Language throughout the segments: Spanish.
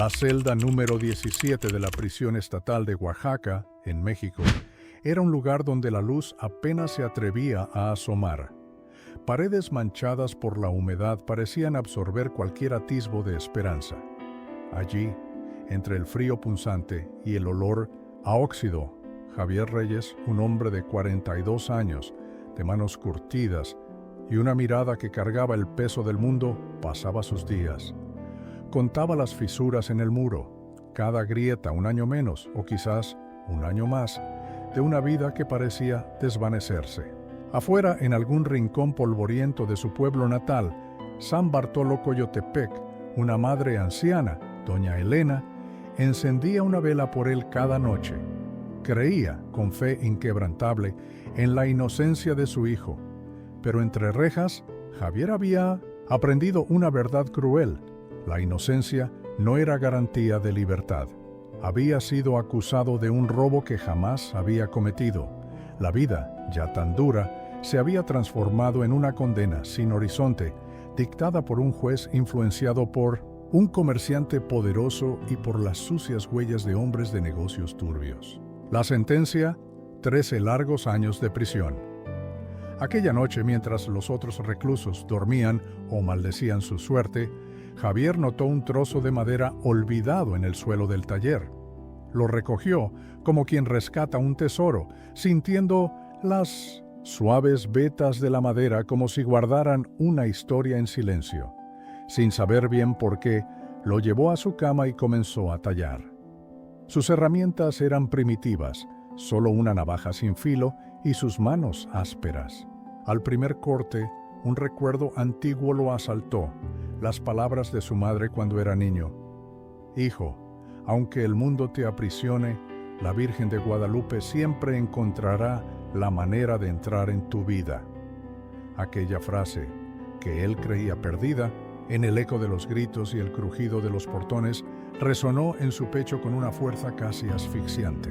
La celda número 17 de la prisión estatal de Oaxaca, en México, era un lugar donde la luz apenas se atrevía a asomar. Paredes manchadas por la humedad parecían absorber cualquier atisbo de esperanza. Allí, entre el frío punzante y el olor a óxido, Javier Reyes, un hombre de 42 años, de manos curtidas y una mirada que cargaba el peso del mundo, pasaba sus días. Contaba las fisuras en el muro, cada grieta un año menos o quizás un año más, de una vida que parecía desvanecerse. Afuera, en algún rincón polvoriento de su pueblo natal, San Bartolo Coyotepec, una madre anciana, doña Elena, encendía una vela por él cada noche. Creía, con fe inquebrantable, en la inocencia de su hijo. Pero entre rejas, Javier había aprendido una verdad cruel. La inocencia no era garantía de libertad. Había sido acusado de un robo que jamás había cometido. La vida, ya tan dura, se había transformado en una condena sin horizonte, dictada por un juez influenciado por un comerciante poderoso y por las sucias huellas de hombres de negocios turbios. La sentencia: 13 largos años de prisión. Aquella noche, mientras los otros reclusos dormían o maldecían su suerte, Javier notó un trozo de madera olvidado en el suelo del taller. Lo recogió como quien rescata un tesoro, sintiendo las suaves vetas de la madera como si guardaran una historia en silencio. Sin saber bien por qué, lo llevó a su cama y comenzó a tallar. Sus herramientas eran primitivas, solo una navaja sin filo y sus manos ásperas. Al primer corte, un recuerdo antiguo lo asaltó, las palabras de su madre cuando era niño. Hijo, aunque el mundo te aprisione, la Virgen de Guadalupe siempre encontrará la manera de entrar en tu vida. Aquella frase, que él creía perdida, en el eco de los gritos y el crujido de los portones, resonó en su pecho con una fuerza casi asfixiante.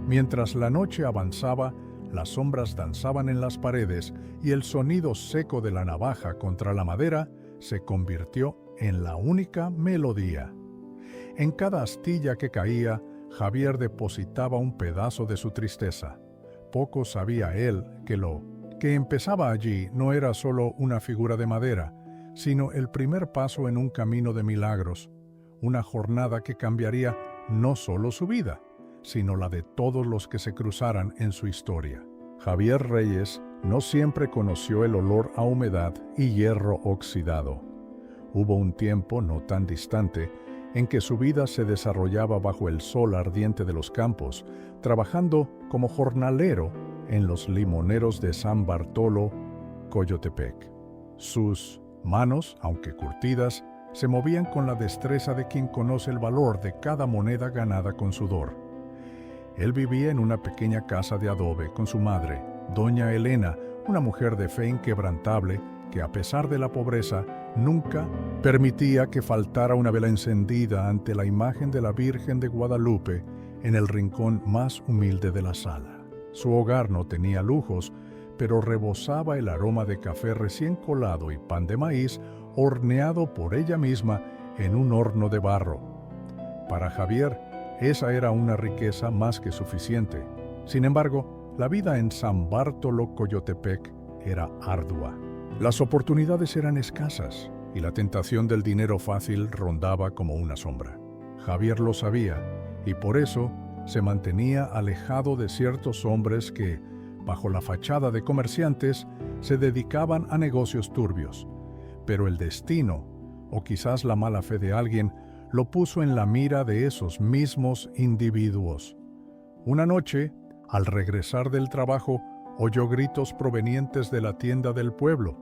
Mientras la noche avanzaba, las sombras danzaban en las paredes y el sonido seco de la navaja contra la madera se convirtió en la única melodía. En cada astilla que caía, Javier depositaba un pedazo de su tristeza. Poco sabía él que lo que empezaba allí no era solo una figura de madera, sino el primer paso en un camino de milagros, una jornada que cambiaría no solo su vida, sino la de todos los que se cruzaran en su historia. Javier Reyes no siempre conoció el olor a humedad y hierro oxidado. Hubo un tiempo no tan distante en que su vida se desarrollaba bajo el sol ardiente de los campos, trabajando como jornalero en los limoneros de San Bartolo, Coyotepec. Sus manos, aunque curtidas, se movían con la destreza de quien conoce el valor de cada moneda ganada con sudor. Él vivía en una pequeña casa de adobe con su madre, doña Elena, una mujer de fe inquebrantable que, a pesar de la pobreza, nunca permitía que faltara una vela encendida ante la imagen de la Virgen de Guadalupe en el rincón más humilde de la sala. Su hogar no tenía lujos, pero rebosaba el aroma de café recién colado y pan de maíz horneado por ella misma en un horno de barro. Para Javier, esa era una riqueza más que suficiente. Sin embargo, la vida en San Bartolo Coyotepec era ardua. Las oportunidades eran escasas y la tentación del dinero fácil rondaba como una sombra. Javier lo sabía y por eso se mantenía alejado de ciertos hombres que, bajo la fachada de comerciantes, se dedicaban a negocios turbios. Pero el destino, o quizás la mala fe de alguien, lo puso en la mira de esos mismos individuos. Una noche, al regresar del trabajo, oyó gritos provenientes de la tienda del pueblo.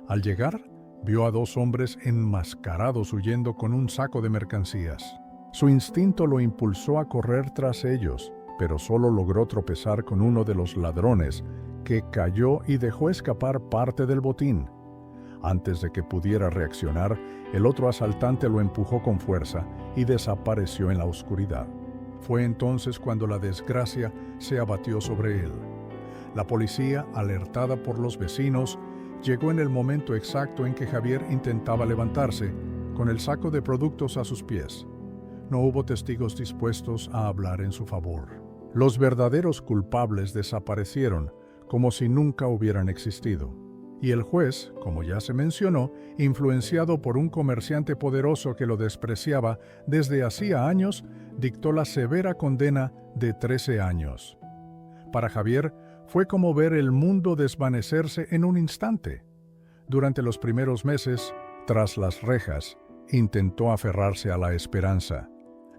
Al llegar, vio a dos hombres enmascarados huyendo con un saco de mercancías. Su instinto lo impulsó a correr tras ellos, pero solo logró tropezar con uno de los ladrones, que cayó y dejó escapar parte del botín. Antes de que pudiera reaccionar, el otro asaltante lo empujó con fuerza y desapareció en la oscuridad. Fue entonces cuando la desgracia se abatió sobre él. La policía, alertada por los vecinos, llegó en el momento exacto en que Javier intentaba levantarse, con el saco de productos a sus pies. no hubo testigos dispuestos a hablar en su favor. Los verdaderos culpables desaparecieron como si nunca hubieran existido. Y el juez, como ya se mencionó, influenciado por un comerciante poderoso que lo despreciaba desde hacía años, dictó la severa condena de 13 años. Para Javier, fue como ver el mundo desvanecerse en un instante. Durante los primeros meses, tras las rejas, intentó aferrarse a la esperanza.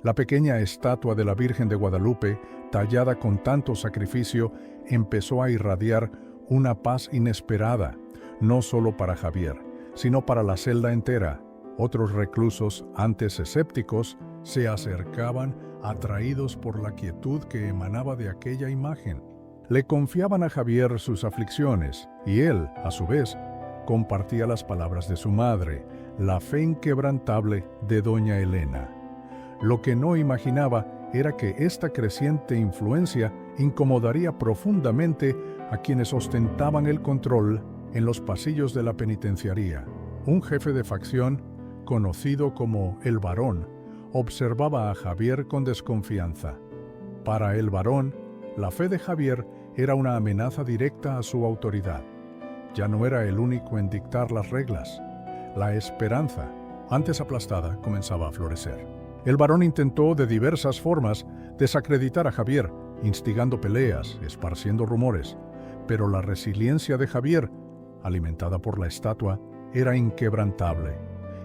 La pequeña estatua de la Virgen de Guadalupe, tallada con tanto sacrificio, empezó a irradiar una paz inesperada, no solo para Javier, sino para la celda entera. Otros reclusos, antes escépticos, se acercaban atraídos por la quietud que emanaba de aquella imagen. Le confiaban a Javier sus aflicciones, y él, a su vez, compartía las palabras de su madre, la fe inquebrantable de doña Elena. Lo que no imaginaba era que esta creciente influencia incomodaría profundamente a quienes ostentaban el control en los pasillos de la penitenciaría. Un jefe de facción, conocido como el Barón, observaba a Javier con desconfianza. Para el Barón, la fe de Javier era una amenaza directa a su autoridad. Ya no era el único en dictar las reglas. La esperanza, antes aplastada, comenzaba a florecer. El Barón intentó de diversas formas desacreditar a Javier, instigando peleas, esparciendo rumores, pero la resiliencia de Javier, alimentada por la estatua, era inquebrantable.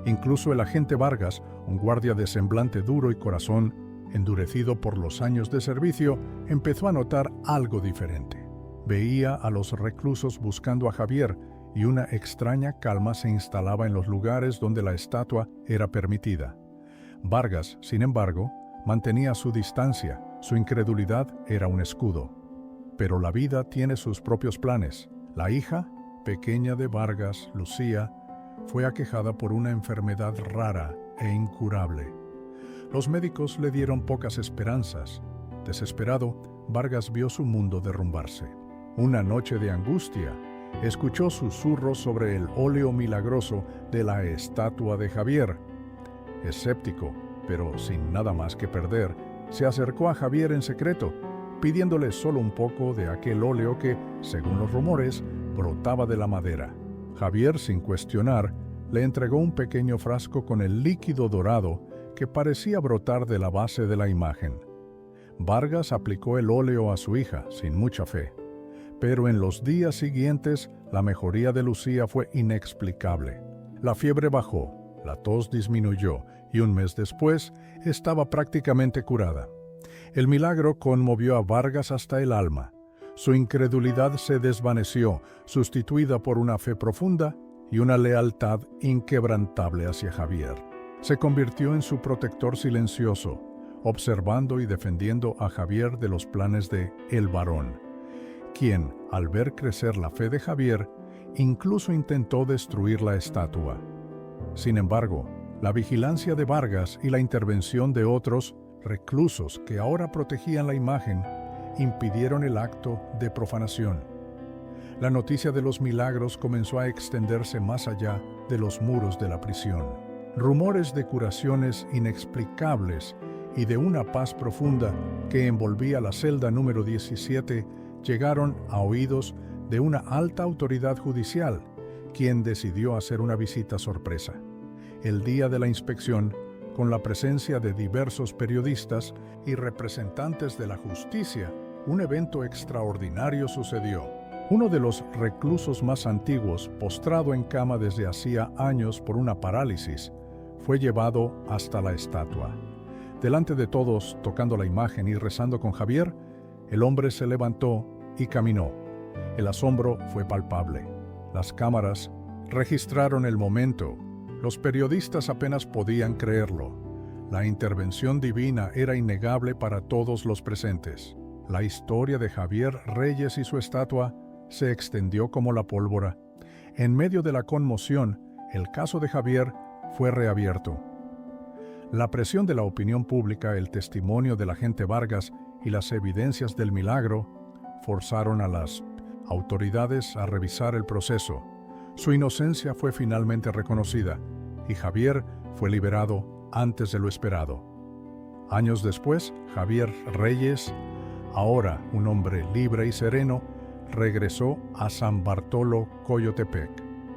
Incluso el agente Vargas, un guardia de semblante duro y corazón, endurecido por los años de servicio, empezó a notar algo diferente. Veía a los reclusos buscando a Javier y una extraña calma se instalaba en los lugares donde la estatua era permitida. Vargas, sin embargo, mantenía su distancia, su incredulidad era un escudo. Pero la vida tiene sus propios planes. La hija, pequeña de Vargas, Lucía, fue aquejada por una enfermedad rara e incurable. Los médicos le dieron pocas esperanzas. Desesperado, Vargas vio su mundo derrumbarse. Una noche de angustia, escuchó susurros sobre el óleo milagroso de la estatua de Javier. Escéptico, pero sin nada más que perder, se acercó a Javier en secreto, pidiéndole solo un poco de aquel óleo que, según los rumores, brotaba de la madera. Javier, sin cuestionar, le entregó un pequeño frasco con el líquido dorado que parecía brotar de la base de la imagen. Vargas aplicó el óleo a su hija, sin mucha fe. Pero en los días siguientes, la mejoría de Lucía fue inexplicable. La fiebre bajó, la tos disminuyó y un mes después estaba prácticamente curada. El milagro conmovió a Vargas hasta el alma. Su incredulidad se desvaneció, sustituida por una fe profunda y una lealtad inquebrantable hacia Javier. Se convirtió en su protector silencioso, observando y defendiendo a Javier de los planes de El Barón, quien, al ver crecer la fe de Javier, incluso intentó destruir la estatua. Sin embargo, la vigilancia de Vargas y la intervención de otros reclusos que ahora protegían la imagen impidieron el acto de profanación. La noticia de los milagros comenzó a extenderse más allá de los muros de la prisión. Rumores de curaciones inexplicables y de una paz profunda que envolvía la celda número 17 llegaron a oídos de una alta autoridad judicial, quien decidió hacer una visita sorpresa. El día de la inspección, con la presencia de diversos periodistas y representantes de la justicia, un evento extraordinario sucedió. Uno de los reclusos más antiguos, postrado en cama desde hacía años por una parálisis, fue llevado hasta la estatua. Delante de todos, tocando la imagen y rezando con Javier, el hombre se levantó y caminó. El asombro fue palpable. Las cámaras registraron el momento. Los periodistas apenas podían creerlo. La intervención divina era innegable para todos los presentes. La historia de Javier Reyes y su estatua se extendió como la pólvora. En medio de la conmoción, el caso de Javier fue reabierto. La presión de la opinión pública, el testimonio del agente Vargas y las evidencias del milagro forzaron a las autoridades a revisar el proceso. Su inocencia fue finalmente reconocida y Javier fue liberado antes de lo esperado. Años después, Javier Reyes, ahora un hombre libre y sereno, regresó a San Bartolo, Coyotepec.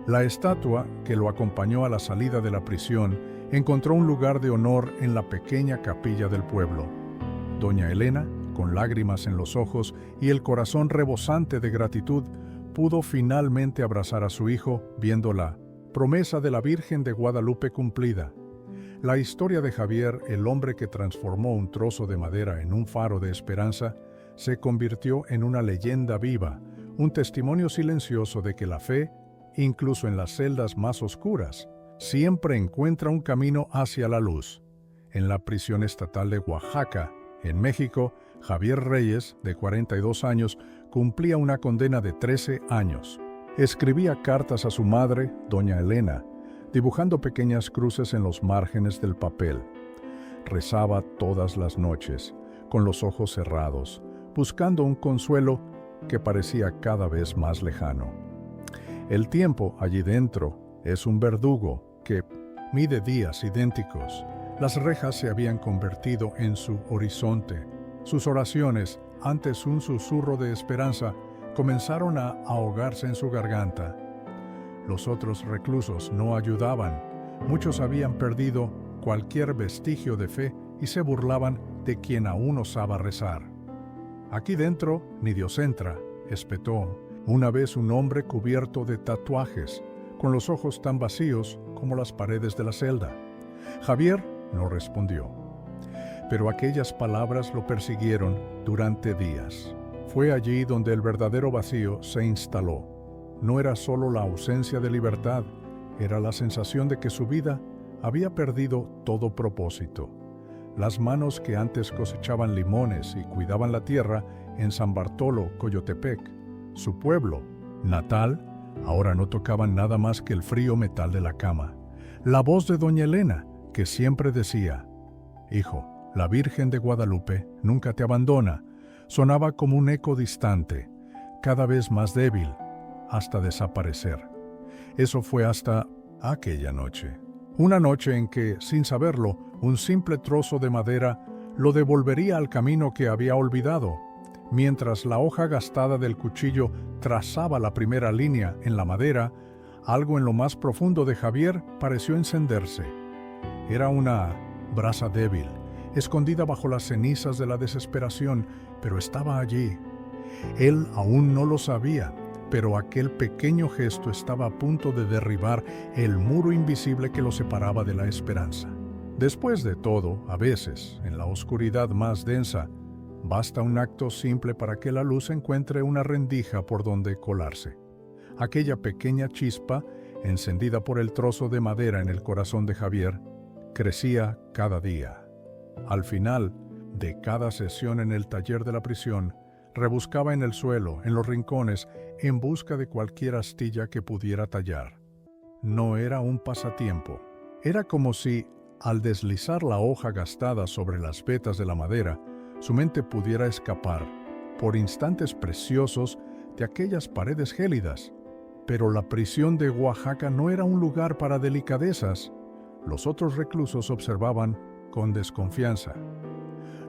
La estatua que lo acompañó a la salida de la prisión encontró un lugar de honor en la pequeña capilla del pueblo. Doña Elena, con lágrimas en los ojos y el corazón rebosante de gratitud, pudo finalmente abrazar a su hijo, viendo la promesa de la Virgen de Guadalupe cumplida. La historia de Javier, el hombre que transformó un trozo de madera en un faro de esperanza, se convirtió en una leyenda viva, un testimonio silencioso de que la fe, incluso en las celdas más oscuras, siempre encuentra un camino hacia la luz. En la prisión estatal de Oaxaca, en México, Javier Reyes, de 42 años, cumplía una condena de 13 años. Escribía cartas a su madre, doña Elena, dibujando pequeñas cruces en los márgenes del papel. Rezaba todas las noches, con los ojos cerrados, buscando un consuelo que parecía cada vez más lejano. El tiempo allí dentro es un verdugo que mide días idénticos. Las rejas se habían convertido en su horizonte. Sus oraciones, antes un susurro de esperanza, comenzaron a ahogarse en su garganta. Los otros reclusos no ayudaban. Muchos habían perdido cualquier vestigio de fe y se burlaban de quien aún osaba rezar. Aquí dentro ni Dios entra, espetó una vez un hombre cubierto de tatuajes, con los ojos tan vacíos como las paredes de la celda. Javier no respondió, pero aquellas palabras lo persiguieron durante días. Fue allí donde el verdadero vacío se instaló. No era solo la ausencia de libertad, era la sensación de que su vida había perdido todo propósito. Las manos que antes cosechaban limones y cuidaban la tierra en San Bartolo, Coyotepec, su pueblo natal, ahora no tocaban nada más que el frío metal de la cama. La voz de doña Elena, que siempre decía: «Hijo, la Virgen de Guadalupe nunca te abandona», sonaba como un eco distante, cada vez más débil, hasta desaparecer. Eso fue hasta aquella noche. Una noche en que, sin saberlo, un simple trozo de madera lo devolvería al camino que había olvidado. Mientras la hoja gastada del cuchillo trazaba la primera línea en la madera, algo en lo más profundo de Javier pareció encenderse. Era una brasa débil, escondida bajo las cenizas de la desesperación, pero estaba allí. Él aún no lo sabía, pero aquel pequeño gesto estaba a punto de derribar el muro invisible que lo separaba de la esperanza. Después de todo, a veces, en la oscuridad más densa, basta un acto simple para que la luz encuentre una rendija por donde colarse. Aquella pequeña chispa, encendida por el trozo de madera en el corazón de Javier, crecía cada día. Al final de cada sesión en el taller de la prisión, rebuscaba en el suelo, en los rincones, en busca de cualquier astilla que pudiera tallar. No era un pasatiempo. Era como si, al deslizar la hoja gastada sobre las vetas de la madera, su mente pudiera escapar, por instantes preciosos, de aquellas paredes gélidas. Pero la prisión de Oaxaca no era un lugar para delicadezas. Los otros reclusos observaban con desconfianza.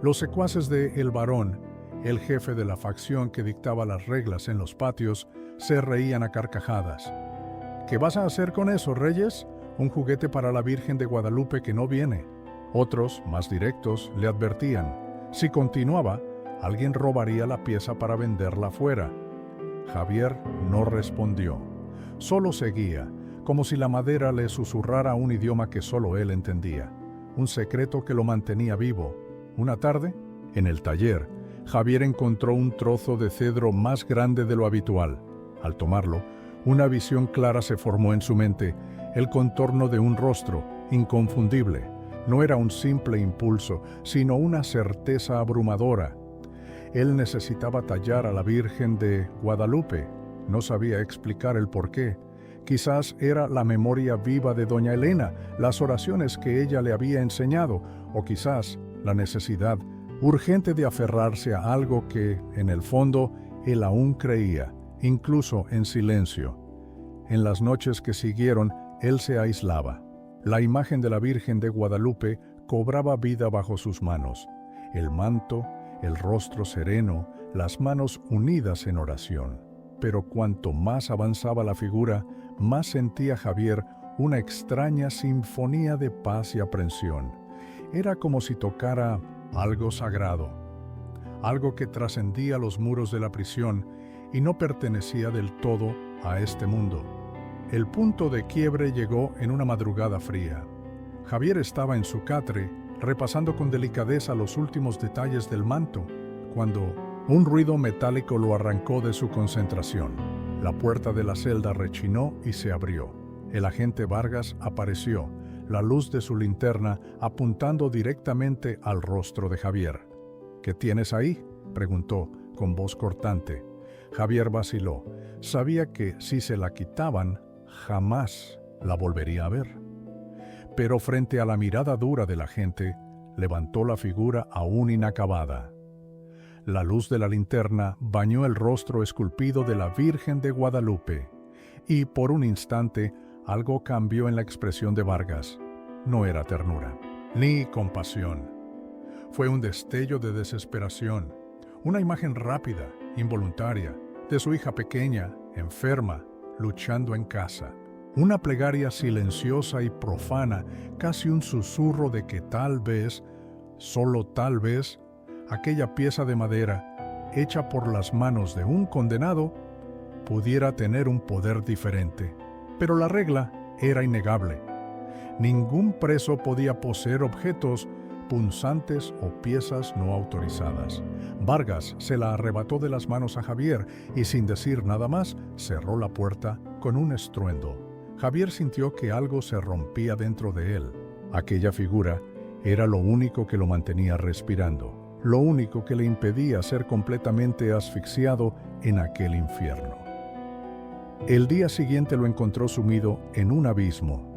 Los secuaces de El Barón, el jefe de la facción que dictaba las reglas en los patios, se reían a carcajadas. «¿Qué vas a hacer con eso, Reyes? Un juguete para la Virgen de Guadalupe que no viene». Otros, más directos, le advertían: si continuaba, alguien robaría la pieza para venderla afuera. Javier no respondió. Solo seguía, como si la madera le susurrara un idioma que solo él entendía, un secreto que lo mantenía vivo. Una tarde, en el taller, Javier encontró un trozo de cedro más grande de lo habitual. Al tomarlo, una visión clara se formó en su mente, el contorno de un rostro, inconfundible. No era un simple impulso, sino una certeza abrumadora. Él necesitaba tallar a la Virgen de Guadalupe. No sabía explicar el porqué. Quizás era la memoria viva de doña Elena, las oraciones que ella le había enseñado, o quizás la necesidad urgente de aferrarse a algo que, en el fondo, él aún creía, incluso en silencio. En las noches que siguieron, él se aislaba. La imagen de la Virgen de Guadalupe cobraba vida bajo sus manos. El manto, el rostro sereno, las manos unidas en oración. Pero cuanto más avanzaba la figura, más sentía Javier una extraña sinfonía de paz y aprensión. Era como si tocara algo sagrado, algo que trascendía los muros de la prisión y no pertenecía del todo a este mundo. El punto de quiebre llegó en una madrugada fría. Javier estaba en su catre, repasando con delicadeza los últimos detalles del manto, cuando un ruido metálico lo arrancó de su concentración. La puerta de la celda rechinó y se abrió. El agente Vargas apareció, la luz de su linterna apuntando directamente al rostro de Javier. «¿Qué tienes ahí?», preguntó con voz cortante. Javier vaciló. Sabía que si se la quitaban, jamás la volvería a ver. Pero frente a la mirada dura del agente, levantó la figura aún inacabada. La luz de la linterna bañó el rostro esculpido de la Virgen de Guadalupe, y por un instante algo cambió en la expresión de Vargas. No era ternura, ni compasión. Fue un destello de desesperación, una imagen rápida, involuntaria, de su hija pequeña, enferma, luchando en casa. Una plegaria silenciosa y profana, casi un susurro de que tal vez, solo tal vez, aquella pieza de madera, hecha por las manos de un condenado, pudiera tener un poder diferente. Pero la regla era innegable. Ningún preso podía poseer objetos punzantes o piezas no autorizadas. Vargas se la arrebató de las manos a Javier y sin decir nada más, cerró la puerta con un estruendo. Javier sintió que algo se rompía dentro de él. Aquella figura era lo único que lo mantenía respirando, lo único que le impedía ser completamente asfixiado en aquel infierno. El día siguiente lo encontró sumido en un abismo.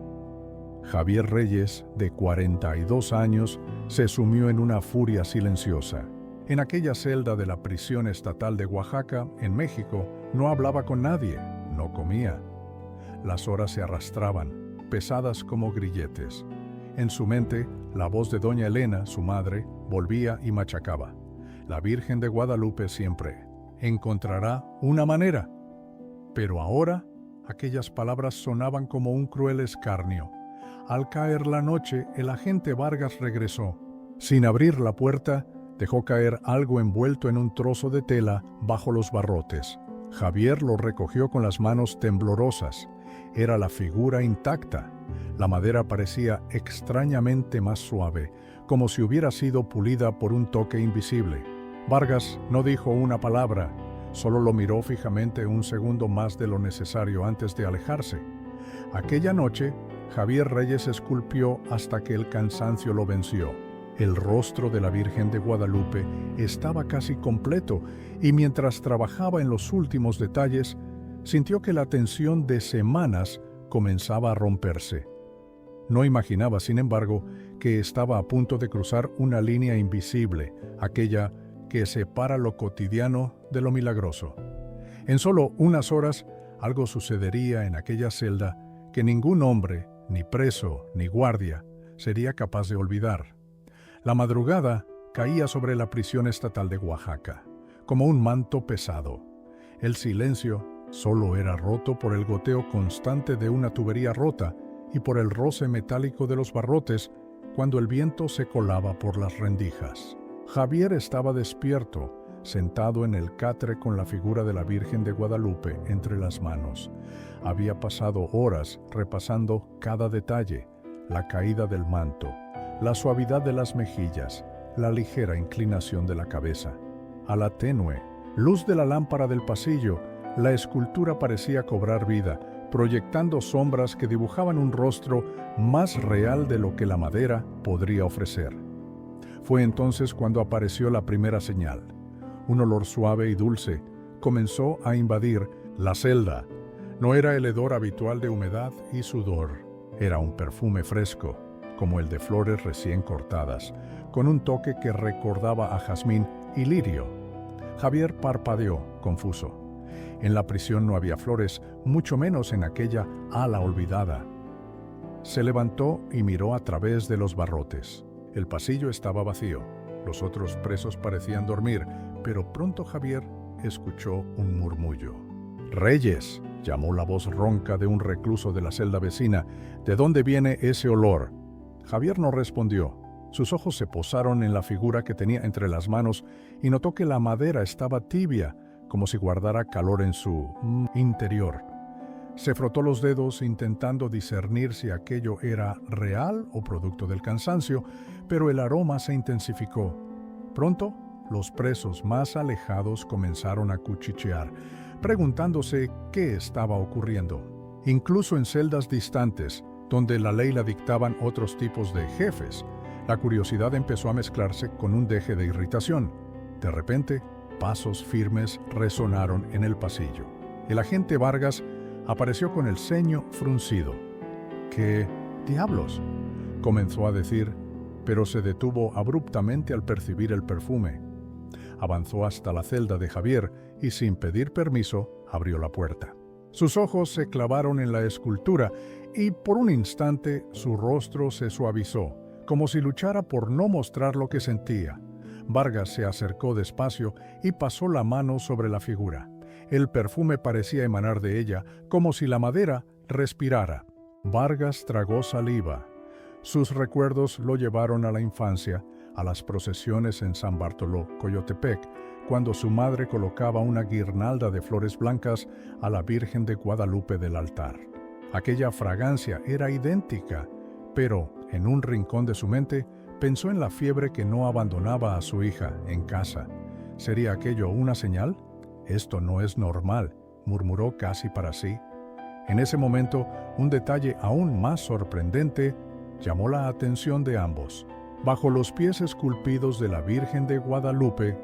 Javier Reyes, de 42 años, se sumió en una furia silenciosa. En aquella celda de la prisión estatal de Oaxaca, en México, no hablaba con nadie, no comía. Las horas se arrastraban, pesadas como grilletes. En su mente, la voz de doña Elena, su madre, volvía y machacaba. La Virgen de Guadalupe siempre encontrará una manera. Pero ahora, aquellas palabras sonaban como un cruel escarnio. Al caer la noche, el agente Vargas regresó. Sin abrir la puerta, dejó caer algo envuelto en un trozo de tela bajo los barrotes. Javier lo recogió con las manos temblorosas. Era la figura intacta. La madera parecía extrañamente más suave, como si hubiera sido pulida por un toque invisible. Vargas no dijo una palabra, solo lo miró fijamente un segundo más de lo necesario antes de alejarse. Aquella noche, Javier Reyes esculpió hasta que el cansancio lo venció. El rostro de la Virgen de Guadalupe estaba casi completo y mientras trabajaba en los últimos detalles, sintió que la tensión de semanas comenzaba a romperse. No imaginaba, sin embargo, que estaba a punto de cruzar una línea invisible, aquella que separa lo cotidiano de lo milagroso. En solo unas horas, algo sucedería en aquella celda que ningún hombre, ni preso, ni guardia, sería capaz de olvidar. La madrugada caía sobre la prisión estatal de Oaxaca, como un manto pesado. El silencio solo era roto por el goteo constante de una tubería rota y por el roce metálico de los barrotes cuando el viento se colaba por las rendijas. Javier estaba despierto, sentado en el catre con la figura de la Virgen de Guadalupe entre las manos. Había pasado horas repasando cada detalle, la caída del manto, la suavidad de las mejillas, la ligera inclinación de la cabeza. A la tenue luz de la lámpara del pasillo, la escultura parecía cobrar vida, proyectando sombras que dibujaban un rostro más real de lo que la madera podría ofrecer. Fue entonces cuando apareció la primera señal. Un olor suave y dulce comenzó a invadir la celda. No era el hedor habitual de humedad y sudor, era un perfume fresco, como el de flores recién cortadas, con un toque que recordaba a jazmín y lirio. Javier parpadeó, confuso. En la prisión no había flores, mucho menos en aquella ala olvidada. Se levantó y miró a través de los barrotes. El pasillo estaba vacío. Los otros presos parecían dormir, pero pronto Javier escuchó un murmullo. «Reyes», llamó la voz ronca de un recluso de la celda vecina. «¿De dónde viene ese olor?». Javier no respondió. Sus ojos se posaron en la figura que tenía entre las manos y notó que la madera estaba tibia, como si guardara calor en su interior. Se frotó los dedos intentando discernir si aquello era real o producto del cansancio, pero el aroma se intensificó. Pronto, los presos más alejados comenzaron a cuchichear, preguntándose qué estaba ocurriendo. Incluso en celdas distantes, donde la ley la dictaban otros tipos de jefes, la curiosidad empezó a mezclarse con un deje de irritación. De repente, pasos firmes resonaron en el pasillo. El agente Vargas apareció con el ceño fruncido. «¿Qué diablos?», comenzó a decir, pero se detuvo abruptamente al percibir el perfume. Avanzó hasta la celda de Javier y, sin pedir permiso, abrió la puerta. Sus ojos se clavaron en la escultura y, por un instante, su rostro se suavizó, como si luchara por no mostrar lo que sentía. Vargas se acercó despacio y pasó la mano sobre la figura. El perfume parecía emanar de ella, como si la madera respirara. Vargas tragó saliva. Sus recuerdos lo llevaron a la infancia, a las procesiones en San Bartoló, Coyotepec, cuando su madre colocaba una guirnalda de flores blancas a la Virgen de Guadalupe del altar. Aquella fragancia era idéntica, pero en un rincón de su mente pensó en la fiebre que no abandonaba a su hija en casa. ¿Sería aquello una señal? «Esto no es normal», murmuró casi para sí. En ese momento, un detalle aún más sorprendente llamó la atención de ambos. Bajo los pies esculpidos de la Virgen de Guadalupe,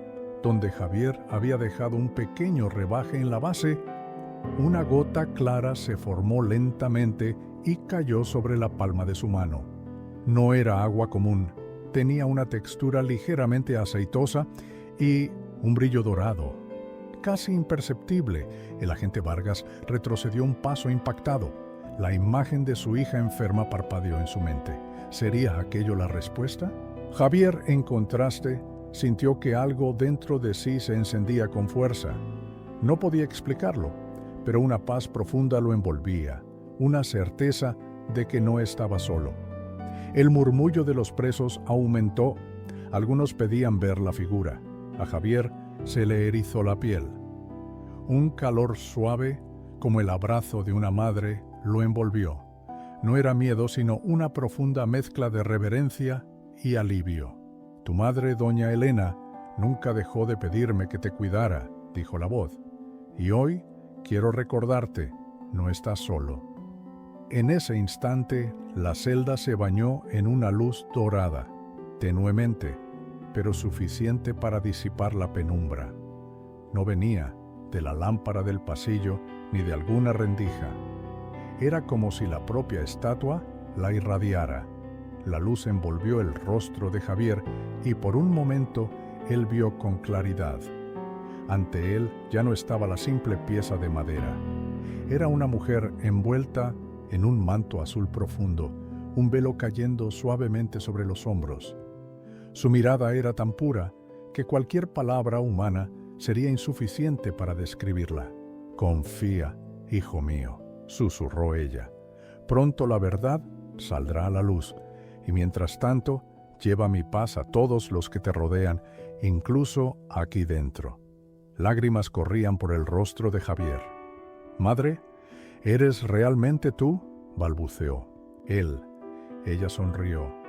donde Javier había dejado un pequeño rebaje en la base, una gota clara se formó lentamente y cayó sobre la palma de su mano. No era agua común, tenía una textura ligeramente aceitosa y un brillo dorado. Casi imperceptible, el agente Vargas retrocedió un paso impactado. La imagen de su hija enferma parpadeó en su mente. ¿Sería aquello la respuesta? Javier, en contraste, sintió que algo dentro de sí se encendía con fuerza. No podía explicarlo, pero una paz profunda lo envolvía, una certeza de que no estaba solo. El murmullo de los presos aumentó. Algunos pedían ver la figura. A Javier se le erizó la piel. Un calor suave, como el abrazo de una madre, lo envolvió. No era miedo, sino una profunda mezcla de reverencia y alivio. «Tu madre, doña Elena, nunca dejó de pedirme que te cuidara», dijo la voz. «Y hoy quiero recordarte, no estás solo». En ese instante, la celda se bañó en una luz dorada, tenuemente, pero suficiente para disipar la penumbra. No venía de la lámpara del pasillo ni de alguna rendija. Era como si la propia estatua la irradiara. La luz envolvió el rostro de Javier y por un momento él vio con claridad. Ante él ya no estaba la simple pieza de madera. Era una mujer envuelta en un manto azul profundo, un velo cayendo suavemente sobre los hombros. Su mirada era tan pura que cualquier palabra humana sería insuficiente para describirla. «Confía, hijo mío», susurró ella. «Pronto la verdad saldrá a la luz, y mientras tanto, lleva mi paz a todos los que te rodean, incluso aquí dentro». Lágrimas corrían por el rostro de Javier. «Madre, ¿eres realmente tú?», balbuceó. Ella sonrió.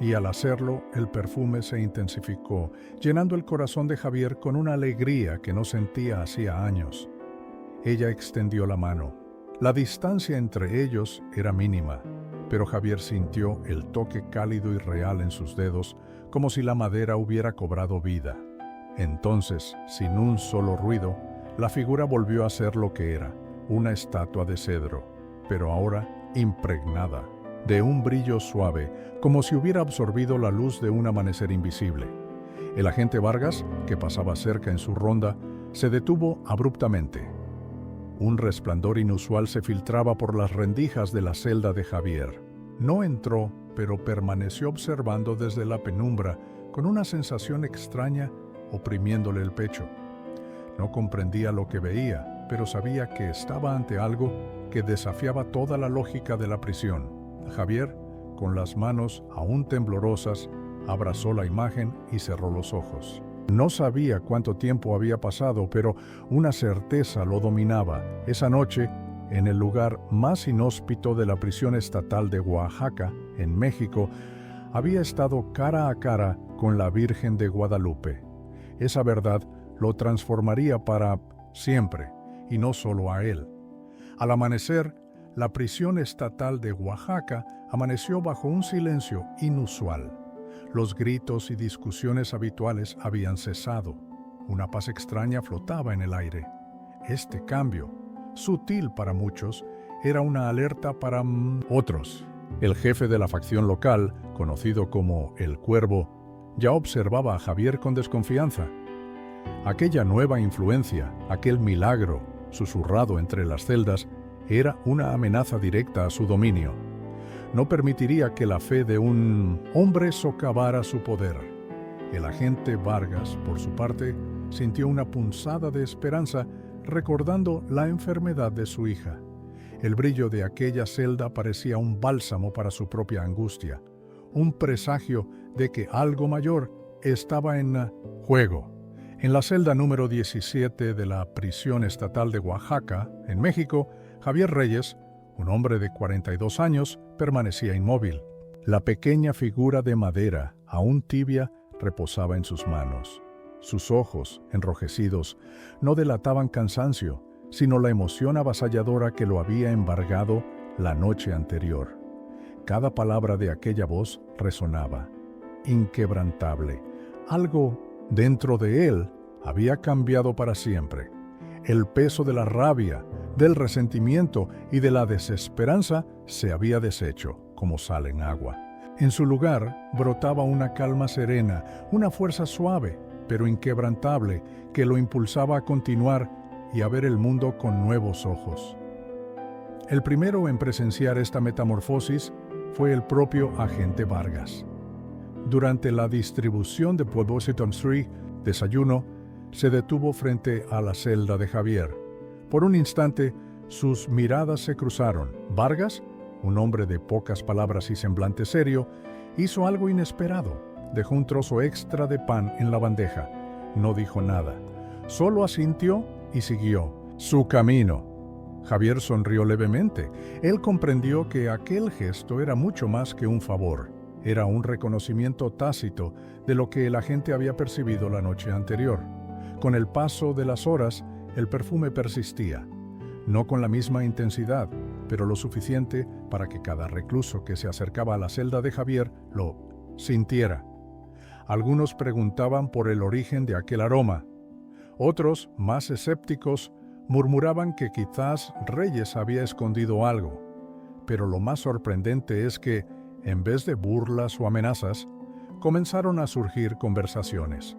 Y al hacerlo, el perfume se intensificó, llenando el corazón de Javier con una alegría que no sentía hacía años. Ella extendió la mano. La distancia entre ellos era mínima, pero Javier sintió el toque cálido y real en sus dedos, como si la madera hubiera cobrado vida. Entonces, sin un solo ruido, la figura volvió a ser lo que era, una estatua de cedro, pero ahora impregnada de un brillo suave, como si hubiera absorbido la luz de un amanecer invisible. El agente Vargas, que pasaba cerca en su ronda, se detuvo abruptamente. Un resplandor inusual se filtraba por las rendijas de la celda de Javier. No entró, pero permaneció observando desde la penumbra con una sensación extraña oprimiéndole el pecho. No comprendía lo que veía, pero sabía que estaba ante algo que desafiaba toda la lógica de la prisión. Javier, con las manos aún temblorosas, abrazó la imagen y cerró los ojos. No sabía cuánto tiempo había pasado, pero una certeza lo dominaba. Esa noche, en el lugar más inhóspito de la prisión estatal de Oaxaca, en México, había estado cara a cara con la Virgen de Guadalupe. Esa verdad lo transformaría para siempre, y no solo a él. Al amanecer, la prisión estatal de Oaxaca amaneció bajo un silencio inusual. Los gritos y discusiones habituales habían cesado. Una paz extraña flotaba en el aire. Este cambio, sutil para muchos, era una alerta para otros. El jefe de la facción local, conocido como El Cuervo, ya observaba a Javier con desconfianza. Aquella nueva influencia, aquel milagro, susurrado entre las celdas, era una amenaza directa a su dominio. No permitiría que la fe de un hombre socavara su poder. El agente Vargas, por su parte, sintió una punzada de esperanza recordando la enfermedad de su hija. El brillo de aquella celda parecía un bálsamo para su propia angustia, un presagio de que algo mayor estaba en juego. En la celda número 17 de la prisión estatal de Oaxaca, en México, Javier Reyes, un hombre de 42 años, permanecía inmóvil. La pequeña figura de madera, aún tibia, reposaba en sus manos. Sus ojos, enrojecidos, no delataban cansancio, sino la emoción avasalladora que lo había embargado la noche anterior. Cada palabra de aquella voz resonaba, inquebrantable. Algo dentro de él había cambiado para siempre. El peso de la rabia, del resentimiento y de la desesperanza se había deshecho, como sal en agua. En su lugar brotaba una calma serena, una fuerza suave, pero inquebrantable, que lo impulsaba a continuar y a ver el mundo con nuevos ojos. El primero en presenciar esta metamorfosis fue el propio agente Vargas. Durante la distribución de Washington Street, desayuno, se detuvo frente a la celda de Javier. Por un instante, sus miradas se cruzaron. Vargas, un hombre de pocas palabras y semblante serio, hizo algo inesperado. Dejó un trozo extra de pan en la bandeja. No dijo nada. Solo asintió y siguió su camino. Javier sonrió levemente. Él comprendió que aquel gesto era mucho más que un favor. Era un reconocimiento tácito de lo que el agente había percibido la noche anterior. Con el paso de las horas, el perfume persistía. No con la misma intensidad, pero lo suficiente para que cada recluso que se acercaba a la celda de Javier lo sintiera. Algunos preguntaban por el origen de aquel aroma. Otros, más escépticos, murmuraban que quizás Reyes había escondido algo. Pero lo más sorprendente es que, en vez de burlas o amenazas, comenzaron a surgir conversaciones.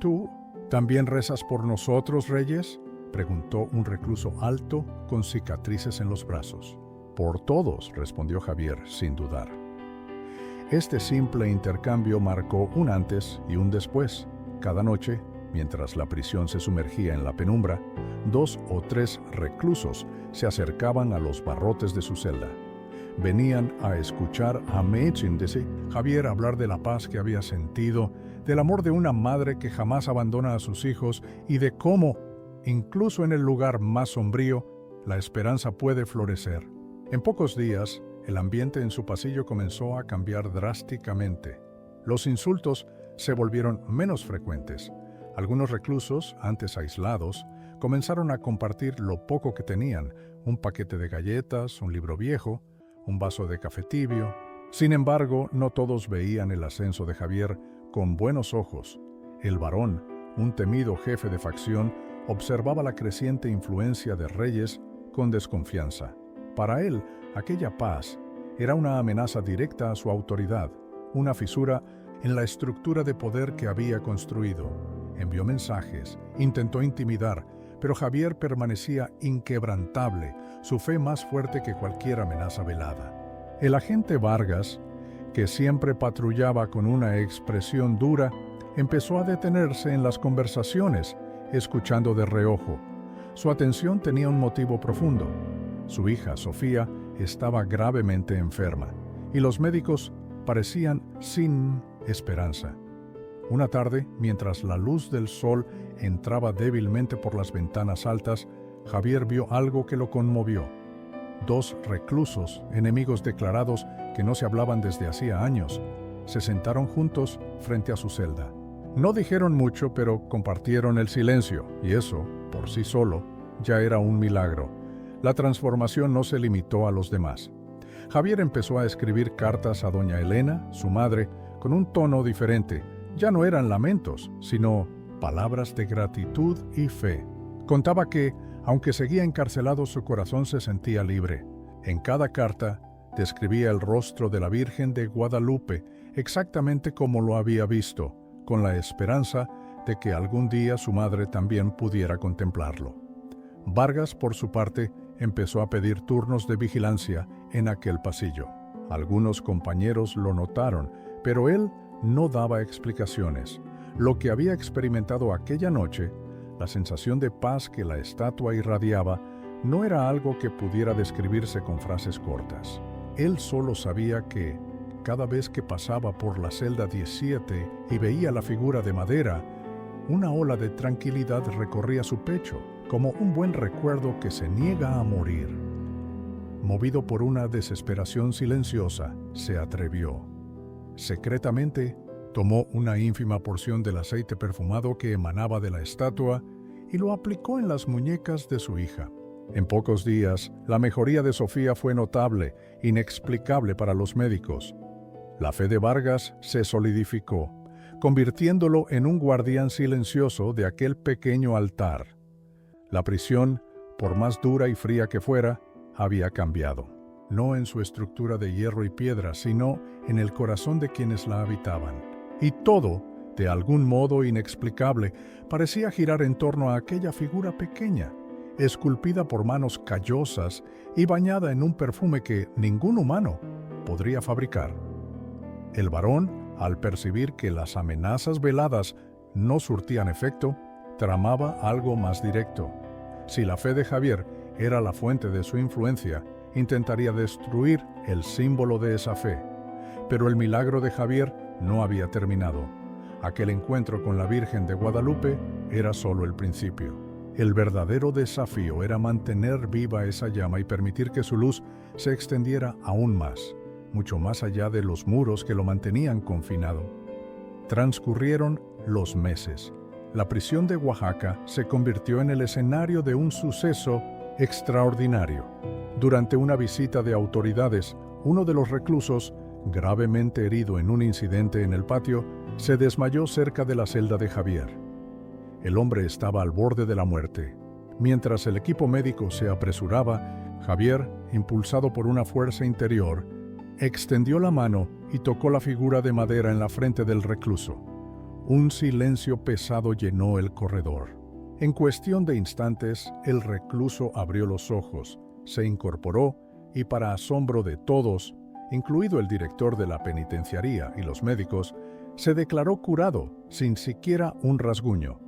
¿Tú también rezas por nosotros, Reyes?, preguntó un recluso alto con cicatrices en los brazos. Por todos, respondió Javier, sin dudar. Este simple intercambio marcó un antes y un después. Cada noche, mientras la prisión se sumergía en la penumbra, 2 o 3 reclusos se acercaban a los barrotes de su celda. Venían a escuchar a Javier hablar de la paz que había sentido, del amor de una madre que jamás abandona a sus hijos y de cómo, incluso en el lugar más sombrío, la esperanza puede florecer. En pocos días, el ambiente en su pasillo comenzó a cambiar drásticamente. Los insultos se volvieron menos frecuentes. Algunos reclusos, antes aislados, comenzaron a compartir lo poco que tenían, un paquete de galletas, un libro viejo, un vaso de café tibio. Sin embargo, no todos veían el ascenso de Javier con buenos ojos. El varón, un temido jefe de facción, observaba la creciente influencia de Reyes con desconfianza. Para él, aquella paz era una amenaza directa a su autoridad, una fisura en la estructura de poder que había construido. Envió mensajes, intentó intimidar, pero Javier permanecía inquebrantable, su fe más fuerte que cualquier amenaza velada. El agente Vargas, que siempre patrullaba con una expresión dura, empezó a detenerse en las conversaciones, escuchando de reojo. Su atención tenía un motivo profundo. Su hija, Sofía, estaba gravemente enferma, y los médicos parecían sin esperanza. Una tarde, mientras la luz del sol entraba débilmente por las ventanas altas, Javier vio algo que lo conmovió. Dos reclusos, enemigos declarados que no se hablaban desde hacía años, se sentaron juntos frente a su celda. No dijeron mucho, pero compartieron el silencio, y eso, por sí solo, ya era un milagro. La transformación no se limitó a los demás. Javier empezó a escribir cartas a doña Elena, su madre, con un tono diferente. Ya no eran lamentos, sino palabras de gratitud y fe. Contaba que, aunque seguía encarcelado, su corazón se sentía libre. En cada carta, describía el rostro de la Virgen de Guadalupe, exactamente como lo había visto, con la esperanza de que algún día su madre también pudiera contemplarlo. Vargas, por su parte, empezó a pedir turnos de vigilancia en aquel pasillo. Algunos compañeros lo notaron, pero él no daba explicaciones. Lo que había experimentado aquella noche, la sensación de paz que la estatua irradiaba, no era algo que pudiera describirse con frases cortas. Él solo sabía que, cada vez que pasaba por la celda 17 y veía la figura de madera, una ola de tranquilidad recorría su pecho, como un buen recuerdo que se niega a morir. Movido por una desesperación silenciosa, se atrevió. Secretamente, tomó una ínfima porción del aceite perfumado que emanaba de la estatua y lo aplicó en las muñecas de su hija. En pocos días, la mejoría de Sofía fue notable, inexplicable para los médicos. La fe de Vargas se solidificó, convirtiéndolo en un guardián silencioso de aquel pequeño altar. La prisión, por más dura y fría que fuera, había cambiado, no en su estructura de hierro y piedra, sino en el corazón de quienes la habitaban. Y todo, de algún modo inexplicable, parecía girar en torno a aquella figura pequeña, esculpida por manos callosas y bañada en un perfume que ningún humano podría fabricar. El varón, al percibir que las amenazas veladas no surtían efecto, tramaba algo más directo. Si la fe de Javier era la fuente de su influencia, intentaría destruir el símbolo de esa fe. Pero el milagro de Javier no había terminado. Aquel encuentro con la Virgen de Guadalupe era solo el principio. El verdadero desafío era mantener viva esa llama y permitir que su luz se extendiera aún más, mucho más allá de los muros que lo mantenían confinado. Transcurrieron los meses. La prisión de Oaxaca se convirtió en el escenario de un suceso extraordinario. Durante una visita de autoridades, uno de los reclusos, gravemente herido en un incidente en el patio, se desmayó cerca de la celda de Javier. El hombre estaba al borde de la muerte. Mientras el equipo médico se apresuraba, Javier, impulsado por una fuerza interior, extendió la mano y tocó la figura de madera en la frente del recluso. Un silencio pesado llenó el corredor. En cuestión de instantes, el recluso abrió los ojos, se incorporó y, para asombro de todos, incluido el director de la penitenciaría y los médicos, se declaró curado sin siquiera un rasguño.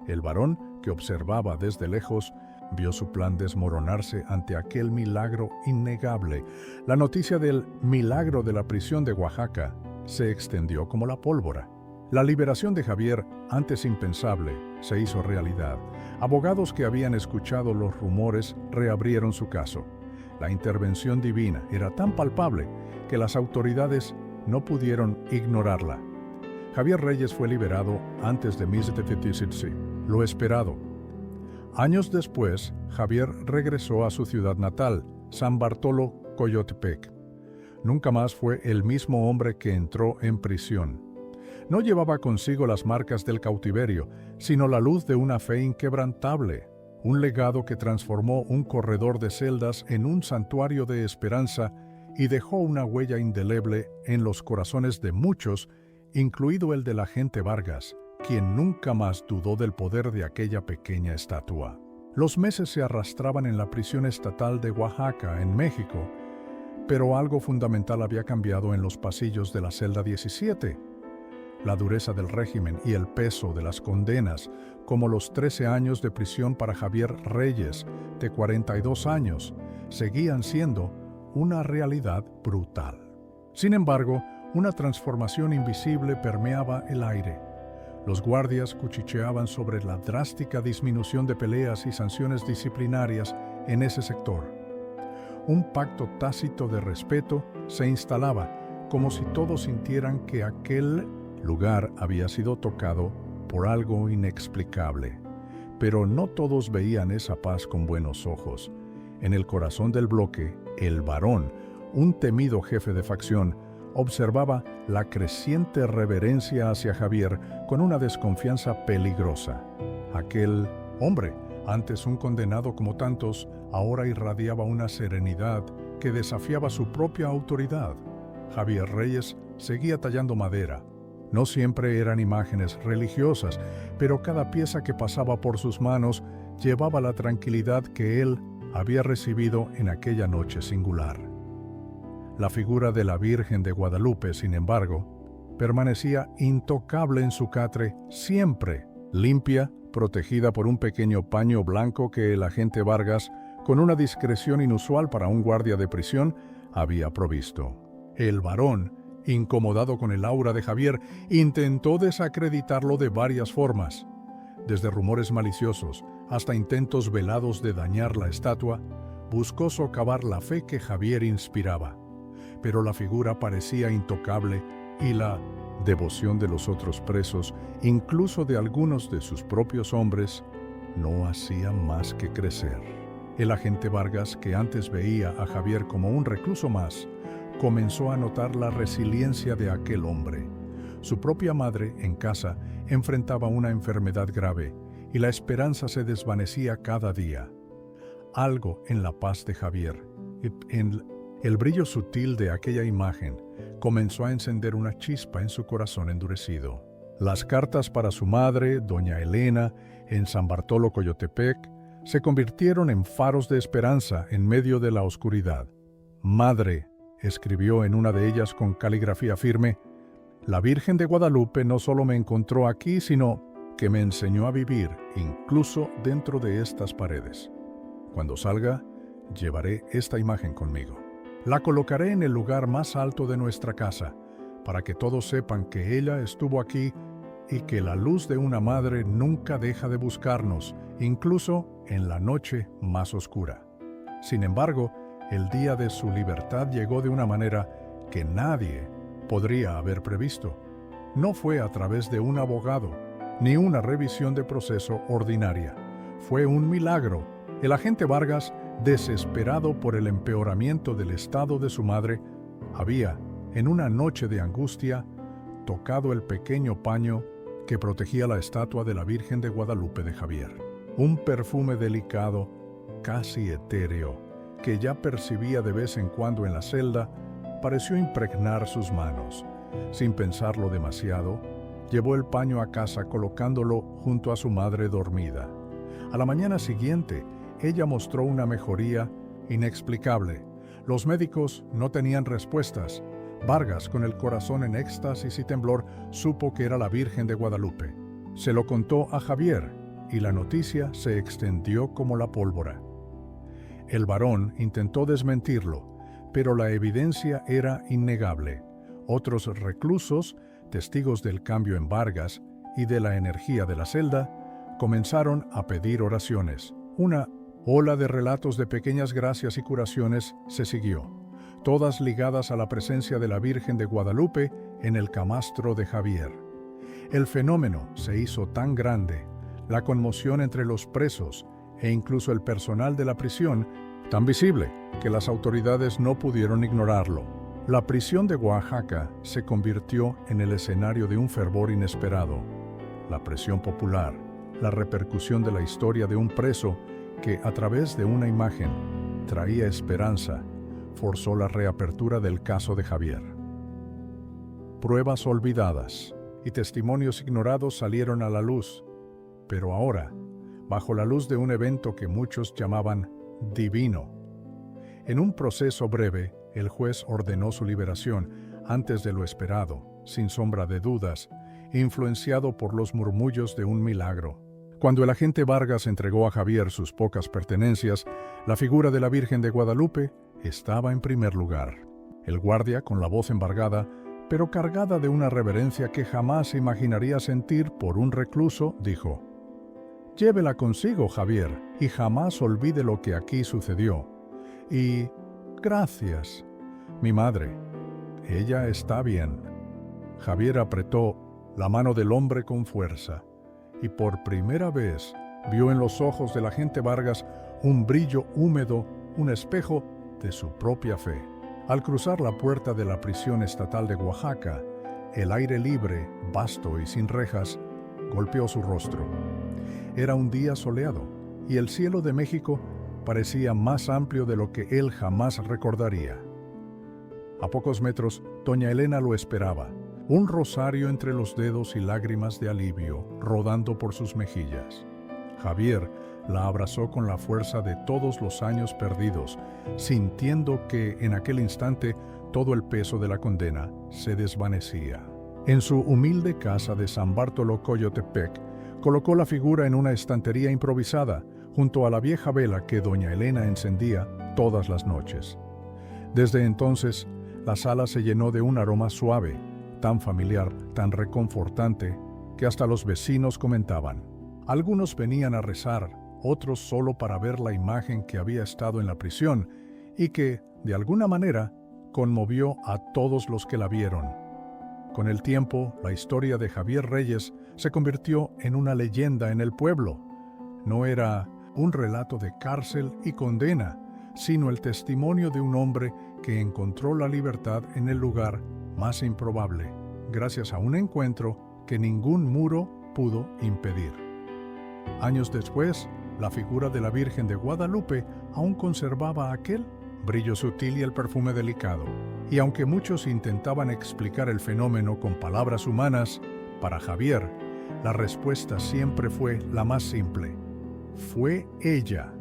El varón, que observaba desde lejos, vio su plan desmoronarse ante aquel milagro innegable. La noticia del milagro de la prisión de Oaxaca se extendió como la pólvora. La liberación de Javier, antes impensable, se hizo realidad. Abogados que habían escuchado los rumores reabrieron su caso. La intervención divina era tan palpable que las autoridades no pudieron ignorarla. Javier Reyes fue liberado antes de lo esperado. Años después, Javier regresó a su ciudad natal, San Bartolo, Coyotepec. Nunca más fue el mismo hombre que entró en prisión. No llevaba consigo las marcas del cautiverio, sino la luz de una fe inquebrantable, un legado que transformó un corredor de celdas en un santuario de esperanza y dejó una huella indeleble en los corazones de muchos, incluido el del agente Vargas, quien nunca más dudó del poder de aquella pequeña estatua. Los meses se arrastraban en la prisión estatal de Oaxaca, en México, Pero algo fundamental había cambiado en los pasillos de la celda 17. La dureza del régimen y el peso de las condenas, como los 13 años de prisión para Javier Reyes, de 42 años, seguían siendo una realidad brutal. Sin embargo, una transformación invisible permeaba el aire. Los guardias cuchicheaban sobre la drástica disminución de peleas y sanciones disciplinarias en ese sector. Un pacto tácito de respeto se instalaba, como si todos sintieran que aquel lugar había sido tocado por algo inexplicable. Pero no todos veían esa paz con buenos ojos. En el corazón del bloque, el Barón, un temido jefe de facción, observaba la creciente reverencia hacia Javier con una desconfianza peligrosa. Aquel hombre, antes un condenado como tantos, ahora irradiaba una serenidad que desafiaba su propia autoridad. Javier Reyes seguía tallando madera. No siempre eran imágenes religiosas, pero cada pieza que pasaba por sus manos llevaba la tranquilidad que él había recibido en aquella noche singular. La figura de la Virgen de Guadalupe, sin embargo, permanecía intocable en su catre, siempre limpia, protegida por un pequeño paño blanco que el agente Vargas, con una discreción inusual para un guardia de prisión, había provisto. El Barón, incomodado con el aura de Javier, intentó desacreditarlo de varias formas. Desde rumores maliciosos hasta intentos velados de dañar la estatua, buscó socavar la fe que Javier inspiraba. Pero la figura parecía intocable y la devoción de los otros presos, incluso de algunos de sus propios hombres, no hacía más que crecer. El agente Vargas, que antes veía a Javier como un recluso más, comenzó a notar la resiliencia de aquel hombre. Su propia madre, en casa, enfrentaba una enfermedad grave y la esperanza se desvanecía cada día. Algo en la paz de Javier, en el brillo sutil de aquella imagen, comenzó a encender una chispa en su corazón endurecido. Las cartas para su madre, doña Elena, en San Bartolo, Coyotepec, se convirtieron en faros de esperanza en medio de la oscuridad. «Madre», escribió en una de ellas con caligrafía firme, «la Virgen de Guadalupe no solo me encontró aquí, sino que me enseñó a vivir incluso dentro de estas paredes. Cuando salga, llevaré esta imagen conmigo. La colocaré en el lugar más alto de nuestra casa, para que todos sepan que ella estuvo aquí y que la luz de una madre nunca deja de buscarnos, incluso en la noche más oscura». Sin embargo, el día de su libertad llegó de una manera que nadie podría haber previsto. No fue a través de un abogado, ni una revisión de proceso ordinaria. Fue un milagro. El agente Vargas, desesperado por el empeoramiento del estado de su madre, había, en una noche de angustia, tocado el pequeño paño que protegía la estatua de la Virgen de Guadalupe de Javier. Un perfume delicado, casi etéreo, que ya percibía de vez en cuando en la celda, pareció impregnar sus manos. Sin pensarlo demasiado, llevó el paño a casa colocándolo junto a su madre dormida. A la mañana siguiente, ella mostró una mejoría inexplicable. Los médicos no tenían respuestas. Vargas, con el corazón en éxtasis y temblor, supo que era la Virgen de Guadalupe. Se lo contó a Javier y la noticia se extendió como la pólvora. El Barón intentó desmentirlo, pero la evidencia era innegable. Otros reclusos, testigos del cambio en Vargas y de la energía de la celda, comenzaron a pedir oraciones. Una ola de relatos de pequeñas gracias y curaciones se siguió, todas ligadas a la presencia de la Virgen de Guadalupe en el camastro de Javier. El fenómeno se hizo tan grande, la conmoción entre los presos e incluso el personal de la prisión, tan visible que las autoridades no pudieron ignorarlo. La prisión de Oaxaca se convirtió en el escenario de un fervor inesperado. La presión popular, la repercusión de la historia de un preso que, a través de una imagen, traía esperanza, forzó la reapertura del caso de Javier. Pruebas olvidadas y testimonios ignorados salieron a la luz, pero ahora, bajo la luz de un evento que muchos llamaban divino. En un proceso breve, El juez ordenó su liberación antes de lo esperado, sin sombra de dudas, influenciado por los murmullos de un milagro. Cuando el agente Vargas entregó a Javier sus pocas pertenencias, la figura de la Virgen de Guadalupe estaba en primer lugar. El guardia, con la voz embargada, pero cargada de una reverencia que jamás imaginaría sentir por un recluso, dijo: «Llévela consigo, Javier, y jamás olvide lo que aquí sucedió. Y gracias, mi madre. Ella está bien». Javier apretó la mano del hombre con fuerza, y por primera vez vio en los ojos del agente Vargas un brillo húmedo, un espejo de su propia fe. Al cruzar la puerta de la prisión estatal de Oaxaca, el aire libre, vasto y sin rejas, golpeó su rostro. Era un día soleado, y el cielo de México parecía más amplio de lo que él jamás recordaría. A pocos metros, doña Elena lo esperaba, un rosario entre los dedos y lágrimas de alivio rodando por sus mejillas. Javier la abrazó con la fuerza de todos los años perdidos, sintiendo que en aquel instante todo el peso de la condena se desvanecía. En su humilde casa de San Bartolo Coyotepec, colocó la figura en una estantería improvisada, junto a la vieja vela que doña Elena encendía todas las noches. Desde entonces, la sala se llenó de un aroma suave, tan familiar, tan reconfortante, que hasta los vecinos comentaban. Algunos venían a rezar, otros solo para ver la imagen que había estado en la prisión y que, de alguna manera, conmovió a todos los que la vieron. Con el tiempo, la historia de Javier Reyes se convirtió en una leyenda en el pueblo. No era un relato de cárcel y condena, sino el testimonio de un hombre que encontró la libertad en el lugar más improbable, gracias a un encuentro que ningún muro pudo impedir. Años después, la figura de la Virgen de Guadalupe aún conservaba aquel brillo sutil y el perfume delicado. Y aunque muchos intentaban explicar el fenómeno con palabras humanas, para Javier, la respuesta siempre fue la más simple. Fue ella.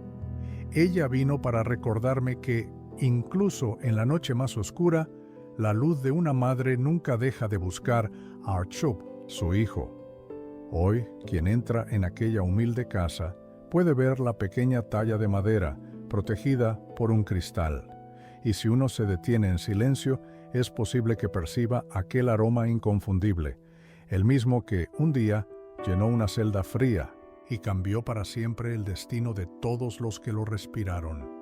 Ella vino para recordarme que, incluso en la noche más oscura, la luz de una madre nunca deja de buscar a Archup, su hijo. Hoy, quien entra en aquella humilde casa puede ver la pequeña talla de madera protegida por un cristal, y si uno se detiene en silencio, es posible que perciba aquel aroma inconfundible, el mismo que un día llenó una celda fría y cambió para siempre el destino de todos los que lo respiraron.